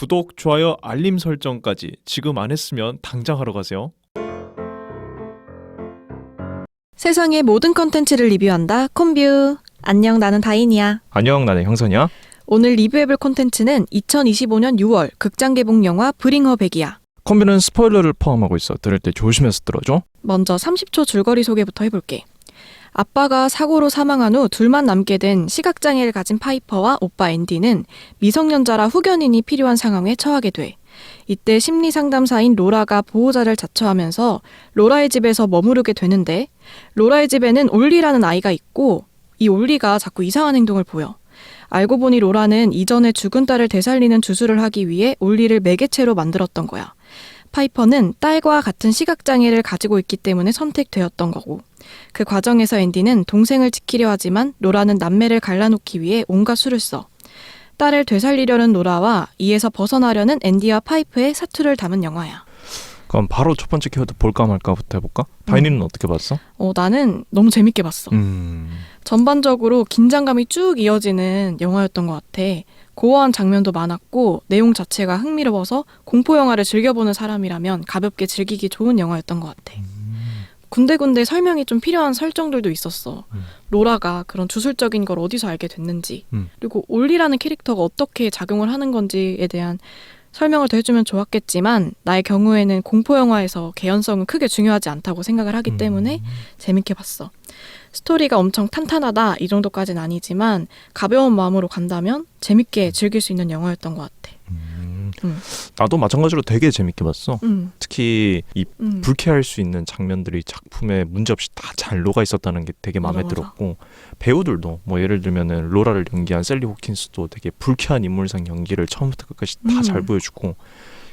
구독, 좋아요, 알림 설정까지 지금 안 했으면 당장 하러 가세요. 세상의 모든 컨텐츠를 리뷰한다. 콤뷰. 안녕, 나는 다인이야. 안녕, 나는 형선이야. 오늘 리뷰해볼 콘텐츠는 2025년 6월 극장 개봉 영화 브링 백이야. 콤비는 스포일러를 포함하고 있어. 들을 때 조심해서 들어줘. 먼저 30초 줄거리 소개부터 해볼게. 아빠가 사고로 사망한 후 둘만 남게 된 시각장애를 가진 파이퍼와 오빠 앤디는 미성년자라 후견인이 필요한 상황에 처하게 돼. 이때 심리상담사인 로라가 보호자를 자처하면서 로라의 집에서 머무르게 되는데, 로라의 집에는 올리라는 아이가 있고 이 올리가 자꾸 이상한 행동을 보여. 알고 보니 로라는 이전에 죽은 딸을 되살리는 주술을 하기 위해 올리를 매개체로 만들었던 거야. 파이퍼는 딸과 같은 시각장애를 가지고 있기 때문에 선택되었던 거고, 그 과정에서 앤디는 동생을 지키려 하지만 로라는 남매를 갈라놓기 위해 온갖 수를 써. 딸을 되살리려는 로라와 이에서 벗어나려는 앤디와 파이프의 사투를 담은 영화야. 그럼 바로 첫 번째 키워드 볼까 말까부터 해볼까? 다인이는 어떻게 봤어? 나는 너무 재밌게 봤어. 음. 전반적으로 긴장감이 쭉 이어지는 영화였던 것 같아. 고어한 장면도 많았고 내용 자체가 흥미로워서 공포 영화를 즐겨보는 사람이라면 가볍게 즐기기 좋은 영화였던 것 같아. 군데군데 설명이 좀 필요한 설정들도 있었어. 로라가 그런 주술적인 걸 어디서 알게 됐는지, 그리고 올리라는 캐릭터가 어떻게 작용을 하는 건지에 대한 설명을 더 해주면 좋았겠지만, 나의 경우에는 공포 영화에서 개연성은 크게 중요하지 않다고 생각을 하기 때문에 재밌게 봤어. 스토리가 엄청 탄탄하다 이 정도까지는 아니지만 가벼운 마음으로 간다면 재밌게 즐길 수 있는 영화였던 것 같아. 나도 마찬가지로 되게 재밌게 봤어. 특히 이 음. 불쾌할 수 있는 장면들이 작품에 문제없이 다 잘 녹아 있었다는 게 되게 마음에 맞아. 들었고, 배우들도 뭐 예를 들면은 로라를 연기한 셀리 호킨스도 되게 불쾌한 인물상 연기를 처음부터 끝까지 다 잘 보여주고,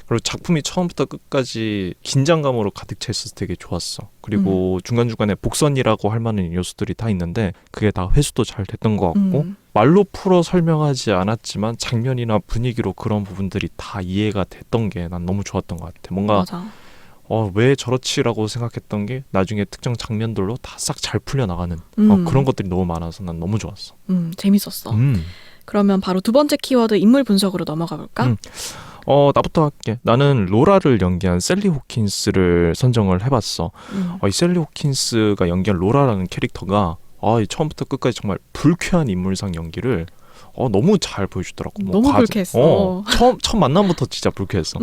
그리고 작품이 처음부터 끝까지 긴장감으로 가득 차 있어서 되게 좋았어. 그리고 중간중간에 복선이라고 할 만한 요소들이 다 있는데 그게 다 회수도 잘 됐던 것 같고, 말로 풀어 설명하지 않았지만 장면이나 분위기로 그런 부분들이 다 이해가 됐던 게 난 너무 좋았던 것 같아. 뭔가 맞아. 왜 저렇지라고 생각했던 게 나중에 특정 장면들로 다 싹 잘 풀려나가는 그런 것들이 너무 많아서 난 너무 좋았어. 재밌었어. 그러면 바로 두 번째 키워드 인물 분석으로 넘어가 볼까? 나부터 할게. 나는 로라를 연기한 셀리 호킨스를 선정을 해봤어. 이 셀리 호킨스가 연기한 로라라는 캐릭터가 이 처음부터 끝까지 정말 불쾌한 인물상 연기를 너무 잘 보여주더라고. 너무 불쾌했어. 첫 만남부터 진짜 불쾌했어.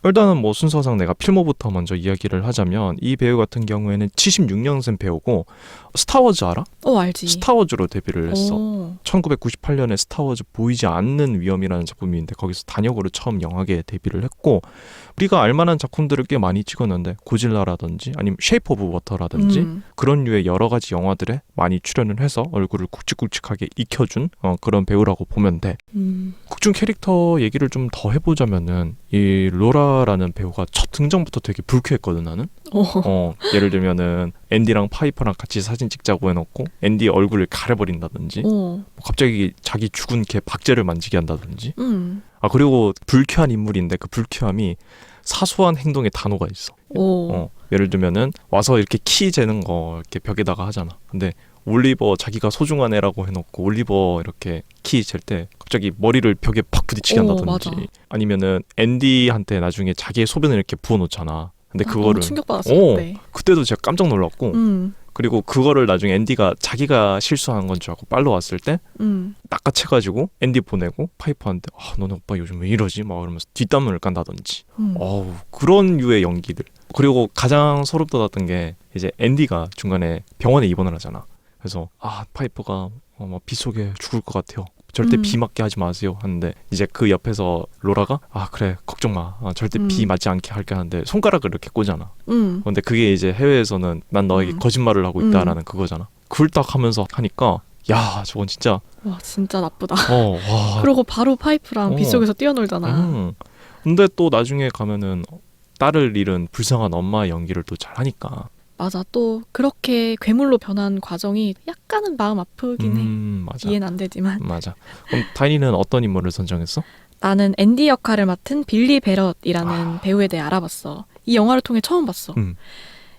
일단은 뭐 순서상 내가 필모부터 먼저 이야기를 하자면, 이 배우 같은 경우에는 76년생 배우고 스타워즈 알아? 알지. 스타워즈로 데뷔를 했어. 1998년에 스타워즈 보이지 않는 위험이라는 작품인데 거기서 단역으로 처음 영화계에 데뷔를 했고, 우리가 알만한 작품들을 꽤 많이 찍었는데 고질라라든지 아니면 쉐이프 오브 워터라든지 그런 류의 여러 가지 영화들에 많이 출연을 해서 얼굴을 굵직굵직하게 익혀준 그런 배우라고 보면 돼. 극중 캐릭터 얘기를 좀 더 해보자면은 이 로라라는 배우가 첫 등장부터 되게 불쾌했거든, 나는. 예를 들면은 앤디랑 파이퍼랑 같이 사진 찍자고 해놓고 앤디 얼굴을 가려버린다든지, 뭐 갑자기 자기 죽은 개 박제를 만지게 한다든지. 그리고 불쾌한 인물인데 그 불쾌함이 사소한 행동에 다 녹아 있어. 예를 들면은 와서 이렇게 키 재는 거 이렇게 벽에다가 하잖아. 근데 올리버 자기가 소중한 애라고 해놓고 올리버 이렇게 키 잴 때 갑자기 머리를 벽에 팍 부딪히게 한다든지, 맞아. 아니면은 앤디한테 나중에 자기의 소변을 이렇게 부어놓잖아. 근데 그거를 너무 충격받았어. 그때. 그때도 제가 깜짝 놀랐고, 그리고 그거를 나중에 앤디가 자기가 실수한 건 줄 알고 빨러 왔을 때 낚아채가지고 앤디 보내고 파이퍼한테 너네 오빠 요즘 왜 이러지? 막 이러면서 뒷담을 깐다든지. 그런 류의 연기들. 그리고 가장 소름 돋았던 게 이제 앤디가 중간에 병원에 입원을 하잖아. 그래서 파이퍼가 빗속에 죽을 것 같아요. 절대 비 맞게 하지 마세요 하는데, 이제 그 옆에서 로라가 그래 걱정 마, 절대 비 맞지 않게 할게 하는데 손가락을 이렇게 꽂잖아. 근데 그게 이제 해외에서는 난 너에게 거짓말을 하고 있다라는 그거잖아. 그걸 딱 하면서 하니까 저건 진짜 진짜 나쁘다. 와. 그러고 바로 파이프랑 빗속에서 뛰어놀잖아. 근데 또 나중에 가면은 딸을 잃은 불쌍한 엄마의 연기를 또 잘하니까. 맞아. 또 그렇게 괴물로 변한 과정이 약간은 마음 아프긴 해. 맞아. 이해는 안 되지만. 맞아. 그럼 다인이는 어떤 인물을 선정했어? 나는 앤디 역할을 맡은 빌리 베럿이라는 배우에 대해 알아봤어. 이 영화를 통해 처음 봤어.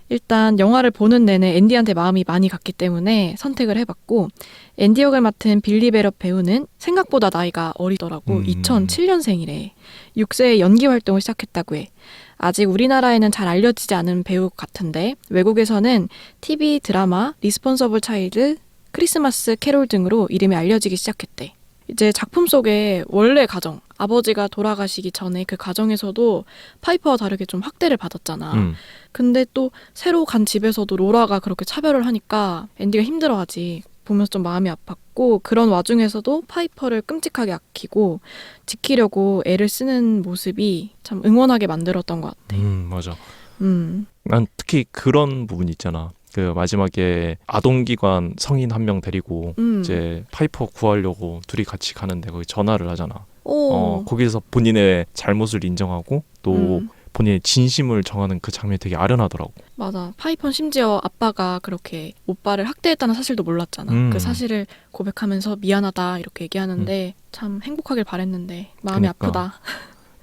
일단 영화를 보는 내내 앤디한테 마음이 많이 갔기 때문에 선택을 해봤고 앤디 역을 맡은 빌리 베럿 배우는 생각보다 나이가 어리더라고. 2007년생이래. 6세에 연기 활동을 시작했다고 해. 아직 우리나라에는 잘 알려지지 않은 배우 같은데 외국에서는 TV 드라마 리스폰서블 차일드, 크리스마스 캐롤 등으로 이름이 알려지기 시작했대. 이제 작품 속에 원래 가정, 아버지가 돌아가시기 전에 그 가정에서도 파이퍼와 다르게 좀 학대를 받았잖아. 근데 또 새로 간 집에서도 로라가 그렇게 차별을 하니까 앤디가 힘들어하지. 보면서 좀 마음이 아팠고 그런 와중에서도 파이퍼를 끔찍하게 아끼고 지키려고 애를 쓰는 모습이 참 응원하게 만들었던 것 같아. 맞아. 음, 난 특히 그런 부분 있잖아. 그 마지막에 아동기관 성인 한 명 데리고 이제 파이퍼 구하려고 둘이 같이 가는데 거기 전화를 하잖아. 거기서 본인의 잘못을 인정하고 또 본인의 진심을 정하는 그 장면이 되게 아련하더라고. 맞아. 파이퍼는 심지어 아빠가 그렇게 오빠를 학대했다는 사실도 몰랐잖아. 그 사실을 고백하면서 미안하다 이렇게 얘기하는데 참 행복하길 바랬는데 마음이 그러니까. 아프다.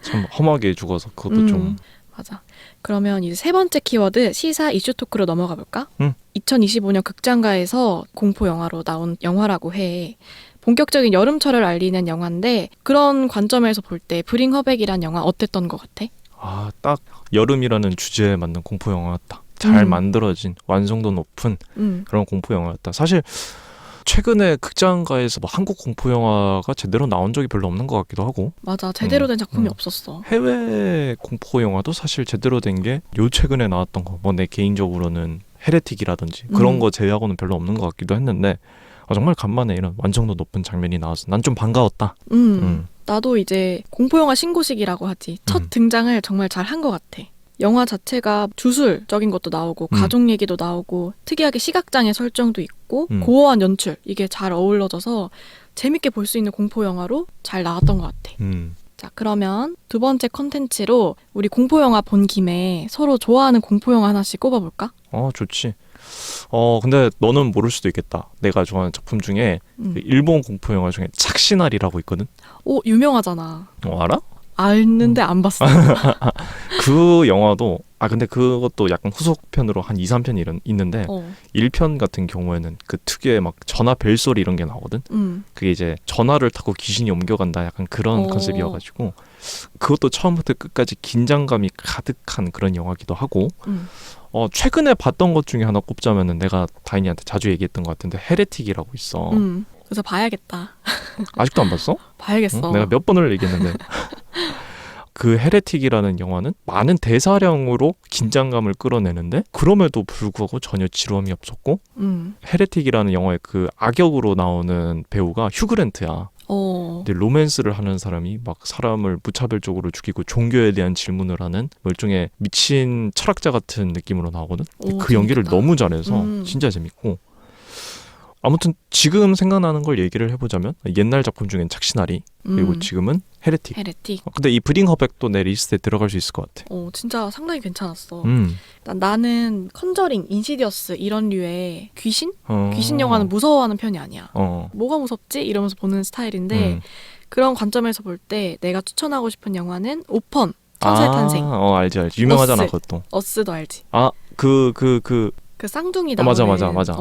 참 험하게 죽어서 그것도 좀. 맞아. 그러면 이제 세 번째 키워드 시사 이슈 토크로 넘어가 볼까? 2025년 극장가에서 공포 영화로 나온 영화라고 해. 본격적인 여름철을 알리는 영화인데 그런 관점에서 볼 때 브링 허백이란 영화 어땠던 것 같아? 아, 딱 여름이라는 주제에 맞는 공포 영화였다. 잘 만들어진 완성도 높은 그런 공포 영화였다. 사실 최근에 극장가에서 뭐 한국 공포 영화가 제대로 나온 적이 별로 없는 것 같기도 하고. 맞아. 제대로 된 작품이 없었어. 해외 공포 영화도 사실 제대로 된 게 요 최근에 나왔던 거. 뭐 내 개인적으로는 헤레틱이라든지 그런 거 제외하고는 별로 없는 것 같기도 했는데 정말 간만에 이런 완성도 높은 장면이 나와서 난 좀 반가웠다. 나도 이제 공포영화 신고식이라고 하지. 첫 등장을 정말 잘 한 것 같아. 영화 자체가 주술적인 것도 나오고 가족 얘기도 나오고 특이하게 시각장애 설정도 있고 고어한 연출 이게 잘 어우러져서 재밌게 볼 수 있는 공포영화로 잘 나왔던 것 같아. 자, 그러면 두 번째 컨텐츠로 우리 공포영화 본 김에 서로 좋아하는 공포영화 하나씩 꼽아볼까? 좋지. 근데 너는 모를 수도 있겠다. 내가 좋아하는 작품 중에 그 일본 공포 영화 중에 착시나리라고 있거든. 오, 유명하잖아. 알아? 알는데 안 봤어. 그 영화도 근데 그것도 약간 후속편으로 한 2, 3편 있는데 1편 같은 경우에는 그 특유의 막 전화 벨소리 이런 게 나오거든. 그게 이제 전화를 타고 귀신이 옮겨간다 약간 그런 컨셉이어가지고 그것도 처음부터 끝까지 긴장감이 가득한 그런 영화기도 하고 최근에 봤던 것 중에 하나 꼽자면은 내가 다인이한테 자주 얘기했던 것 같은데 헤레틱이라고 있어. 그래서 봐야겠다. 아직도 안 봤어? 봐야겠어. 내가 몇 번을 얘기했는데 그 헤레틱이라는 영화는 많은 대사량으로 긴장감을 끌어내는데 그럼에도 불구하고 전혀 지루함이 없었고 헤레틱이라는 영화의 그 악역으로 나오는 배우가 휴그랜트야. 근데 로맨스를 하는 사람이 막 사람을 무차별적으로 죽이고 종교에 대한 질문을 하는 일종의 미친 철학자 같은 느낌으로 나오거든. 그 연기를 너무 잘해서 진짜 재밌고 아무튼 지금 생각나는 걸 얘기를 해보자면 옛날 작품 중엔 착시나리 그리고 지금은 헤레틱. 근데 이 브링 허백도 내 리스트에 들어갈 수 있을 것 같아. 진짜 상당히 괜찮았어. 나는 컨저링, 인시디어스 이런 류의 귀신? 귀신 영화는 무서워하는 편이 아니야. 뭐가 무섭지? 이러면서 보는 스타일인데 그런 관점에서 볼 때 내가 추천하고 싶은 영화는 오펀, 천사의 탄생. 알지. 유명하잖아. 어스. 그것도. 어스도 알지. 그 쌍둥이 나오는 맞아.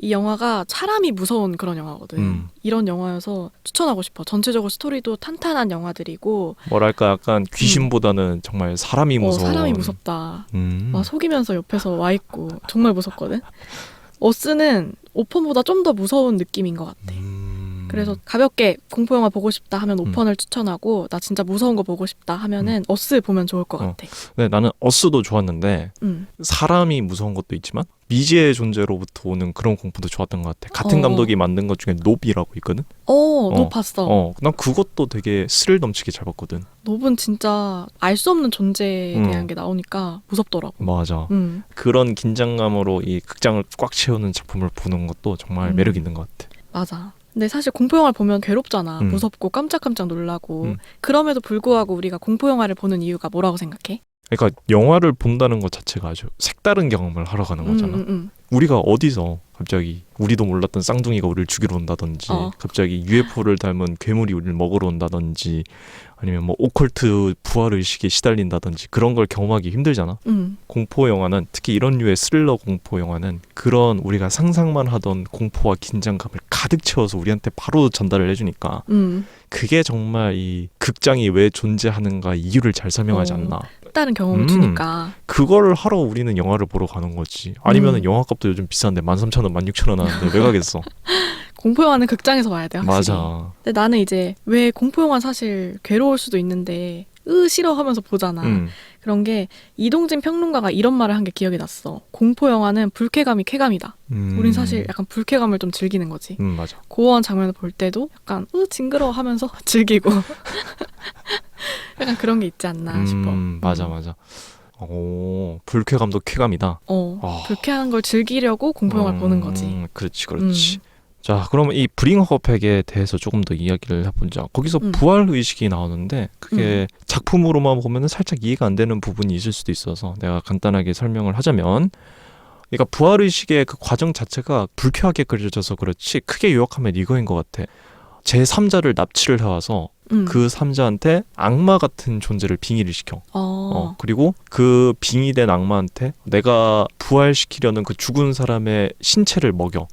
이 영화가 사람이 무서운 그런 영화거든. 이런 영화여서 추천하고 싶어. 전체적으로 스토리도 탄탄한 영화들이고 뭐랄까 약간 귀신보다는 정말 사람이 무서워. 사람이 무섭다. 막 속이면서 옆에서 와 있고 정말 무섭거든. 어스는 오펀보다 좀 더 무서운 느낌인 것 같아. 그래서 가볍게 공포영화 보고 싶다 하면 오펀을 추천하고 나 진짜 무서운 거 보고 싶다 하면은 어스 보면 좋을 것 같아. 네, 나는 어스도 좋았는데 사람이 무서운 것도 있지만 미지의 존재로부터 오는 그런 공포도 좋았던 것 같아. 같은 감독이 만든 것 중에 노비라고 있거든. 노 봤어. 난 그것도 되게 스릴 넘치게 잘 봤거든. 노브는 진짜 알 수 없는 존재에 대한 게 나오니까 무섭더라고. 맞아. 그런 긴장감으로 이 극장을 꽉 채우는 작품을 보는 것도 정말 매력 있는 것 같아. 맞아. 근데 사실 공포영화를 보면 괴롭잖아. 무섭고 깜짝깜짝 놀라고. 그럼에도 불구하고 우리가 공포영화를 보는 이유가 뭐라고 생각해? 그러니까 영화를 본다는 것 자체가 아주 색다른 경험을 하러 가는 거잖아. 우리가 어디서 갑자기 우리도 몰랐던 쌍둥이가 우리를 죽이러 온다든지 갑자기 UFO를 닮은 괴물이 우리를 먹으러 온다든지 아니면 뭐 오컬트 부활의식에 시달린다든지 그런 걸 경험하기 힘들잖아. 공포 영화는 특히 이런 류의 스릴러 공포 영화는 그런 우리가 상상만 하던 공포와 긴장감을 가득 채워서 우리한테 바로 전달을 해주니까 그게 정말 이 극장이 왜 존재하는가 이유를 잘 설명하지 않나. 다른 경험을 주니까. 그걸 하러 우리는 영화를 보러 가는 거지. 아니면은 영화값도 요즘 비싼데 13,000원, 16,000원 하는데 왜 가겠어. 공포 영화는 극장에서 봐야 돼, 확실히. 맞아. 근데 나는 이제 왜 공포 영화 사실 괴로울 수도 있는데 싫어하면서 보잖아. 그런 게 이동진 평론가가 이런 말을 한 게 기억이 났어. 공포 영화는 불쾌감이 쾌감이다. 우린 사실 약간 불쾌감을 좀 즐기는 거지. 맞아. 고어한 장면을 볼 때도 약간 징그러워 하면서 즐기고 약간 그런 게 있지 않나 싶어. 맞아. 불쾌감도 쾌감이다. 불쾌한 걸 즐기려고 공포 영화를 보는 거지. 그렇지. 자, 그러면 이 브링허백에 대해서 조금 더 이야기를 해보자. 거기서 부활의식이 나오는데 그게 작품으로만 보면 살짝 이해가 안 되는 부분이 있을 수도 있어서 내가 간단하게 설명을 하자면, 그러니까 부활의식의 그 과정 자체가 불쾌하게 그려져서 그렇지 크게 요약하면 이거인 것 같아. 제3자를 납치를 해와서 그 3자한테 악마 같은 존재를 빙의를 시켜. 그리고 그 빙의된 악마한테 내가 부활시키려는 그 죽은 사람의 신체를 먹여.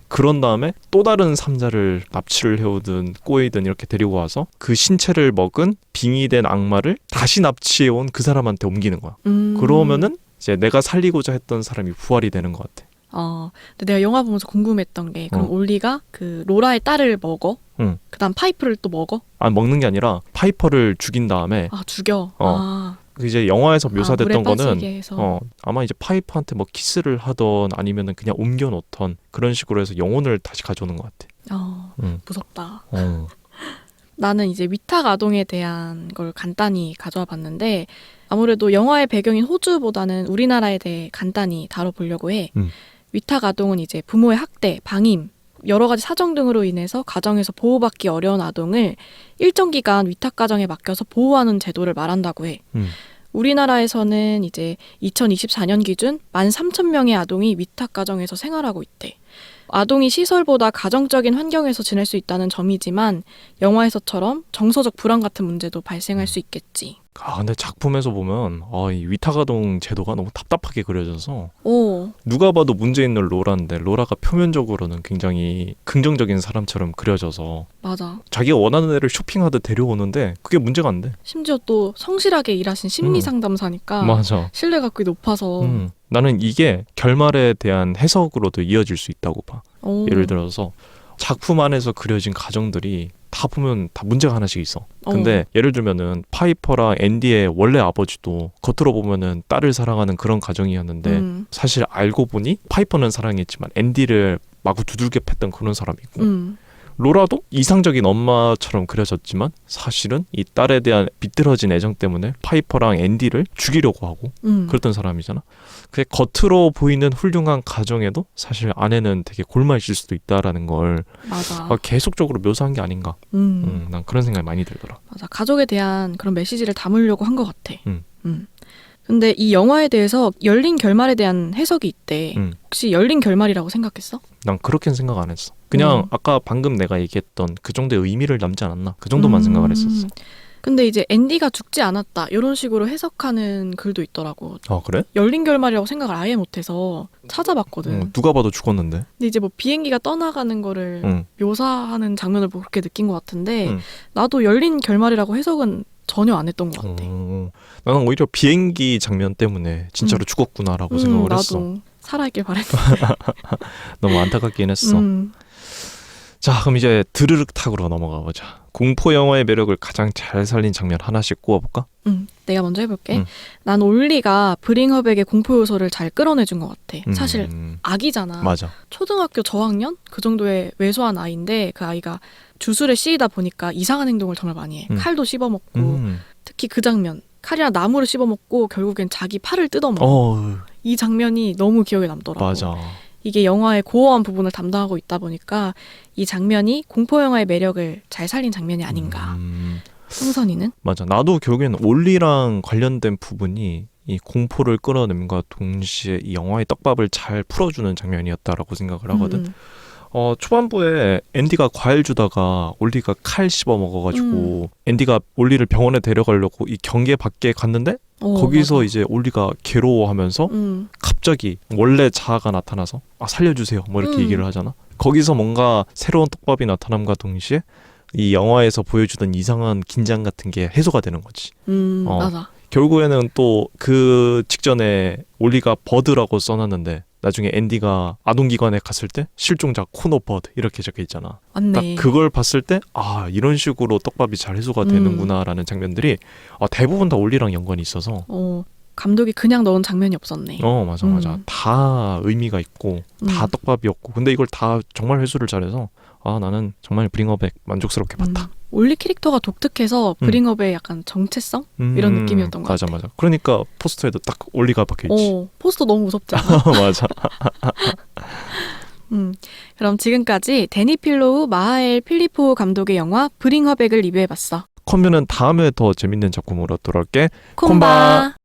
그런 다음에 또 다른 3자를 납치를 해오든 꼬이든 이렇게 데리고 와서 그 신체를 먹은 빙의된 악마를 다시 납치해온 그 사람한테 옮기는 거야. 그러면은 이제 내가 살리고자 했던 사람이 부활이 되는 것 같아. 근데 내가 영화 보면서 궁금했던 게 그럼 올리가 그 로라의 딸을 먹어? 그다음 파이퍼를 또 먹어? 먹는 게 아니라 파이퍼를 죽인 다음에 죽여? 이제 영화에서 묘사됐던 거는 해서. 아마 이제 파이퍼한테 뭐 키스를 하던 아니면은 그냥 옮겨놓던 그런 식으로 해서 영혼을 다시 가져오는 것 같아. 무섭다. 나는 이제 위탁 아동에 대한 걸 간단히 가져와 봤는데 아무래도 영화의 배경인 호주보다는 우리나라에 대해 간단히 다뤄보려고 해. 위탁 아동은 이제 부모의 학대, 방임, 여러 가지 사정 등으로 인해서 가정에서 보호받기 어려운 아동을 일정 기간 위탁 가정에 맡겨서 보호하는 제도를 말한다고 해. 우리나라에서는 이제 2024년 기준 13,000명의 아동이 위탁 가정에서 생활하고 있대. 아동이 시설보다 가정적인 환경에서 지낼 수 있다는 점이지만 영화에서처럼 정서적 불안 같은 문제도 발생할 수 있겠지. 근데 작품에서 보면 이 위탁아동 제도가 너무 답답하게 그려져서 오. 누가 봐도 문제 있는 로라인데 로라가 표면적으로는 굉장히 긍정적인 사람처럼 그려져서 맞아. 자기가 원하는 애를 쇼핑하듯 데려오는데 그게 문제가 안 돼. 심지어 또 성실하게 일하신 심리상담사니까 맞아. 신뢰가 꽤 높아서 나는 이게 결말에 대한 해석으로도 이어질 수 있다고 봐. 예를 들어서 작품 안에서 그려진 가정들이 다 보면 다 문제가 하나씩 있어. 근데 예를 들면은 파이퍼랑 앤디의 원래 아버지도 겉으로 보면은 딸을 사랑하는 그런 가정이었는데 사실 알고 보니 파이퍼는 사랑했지만 앤디를 마구 두들겨 팼던 그런 사람이고 로라도 이상적인 엄마처럼 그려졌지만 사실은 이 딸에 대한 비뚤어진 애정 때문에 파이퍼랑 앤디를 죽이려고 하고 그랬던 사람이잖아. 그게 겉으로 보이는 훌륭한 가정에도 사실 안에는 되게 골마 있을 수도 있다라는 걸 맞아. 계속적으로 묘사한 게 아닌가. 난 그런 생각이 많이 들더라. 맞아. 가족에 대한 그런 메시지를 담으려고 한 것 같아. 근데 이 영화에 대해서 열린 결말에 대한 해석이 있대. 혹시 열린 결말이라고 생각했어? 난 그렇게는 생각 안 했어. 그냥 아까 방금 내가 얘기했던 그 정도의 의미를 담지 않았나? 그 정도만 생각을 했었어. 근데 이제 앤디가 죽지 않았다 이런 식으로 해석하는 글도 있더라고. 그래? 열린 결말이라고 생각을 아예 못해서 찾아봤거든. 누가 봐도 죽었는데. 근데 이제 뭐 비행기가 떠나가는 거를 묘사하는 장면을 보고 그렇게 느낀 것 같은데 나도 열린 결말이라고 해석은 전혀 안 했던 것 같아. 나는 오히려 비행기 장면 때문에 진짜로 죽었구나라고 생각을 했어. 나도 살아있길 바랬는데. 너무 안타깝긴 했어. 자, 그럼 이제 드르륵 탁으로 넘어가 보자. 공포 영화의 매력을 가장 잘 살린 장면 하나씩 꼽아볼까? 내가 먼저 해볼게. 난 올리가 브링허백의 공포 요소를 잘 끌어내준 것 같아. 사실 아기잖아. 맞아. 초등학교 저학년? 그 정도의 왜소한 아이인데 그 아이가 주술에 씌이다 보니까 이상한 행동을 정말 많이 해. 칼도 씹어먹고 특히 그 장면. 칼이랑 나무를 씹어먹고 결국엔 자기 팔을 뜯어먹어. 이 장면이 너무 기억에 남더라고. 맞아. 이게 영화의 고어한 부분을 담당하고 있다 보니까 이 장면이 공포 영화의 매력을 잘 살린 장면이 아닌가. 승선이는? 맞아. 나도 결국엔 올리랑 관련된 부분이 이 공포를 끌어냄과 동시에 이 영화의 떡밥을 잘 풀어주는 장면이었다라고 생각을 하거든. 초반부에 앤디가 과일 주다가 올리가 칼 씹어 먹어가지고 앤디가 올리를 병원에 데려가려고 이 경계 밖에 갔는데 거기서 맞아. 이제 올리가 괴로워하면서 갑자기 원래 자아가 나타나서 살려주세요 뭐 이렇게 얘기를 하잖아. 거기서 뭔가 새로운 떡밥이 나타남과 동시에 이 영화에서 보여주던 이상한 긴장 같은 게 해소가 되는 거지. 맞아. 결국에는 또 그 직전에 올리가 버드라고 써놨는데 나중에 앤디가 아동기관에 갔을 때 실종자 코너 버드 이렇게 적혀 있잖아. 맞네. 딱 그걸 봤을 때 이런 식으로 떡밥이 잘 해소가 되는구나라는 장면들이 대부분 다 올리랑 연관이 있어서 감독이 그냥 넣은 장면이 없었네. 맞아. 다 의미가 있고 다 떡밥이었고 근데 이걸 다 정말 회수를 잘해서 나는 정말 브링어백 만족스럽게 봤다. 올리 캐릭터가 독특해서 브링업의 약간 정체성? 이런 느낌이었던 것 같아. 맞아. 그러니까 포스터에도 딱 올리가 박혀있지. 포스터 너무 무섭지 않아? 맞아. 그럼 지금까지 데니 필로우, 마하엘 필리포우 감독의 영화 브링어백을 리뷰해봤어. 컴퓨는 다음에 더 재밌는 작품으로 돌아올게. 콤바.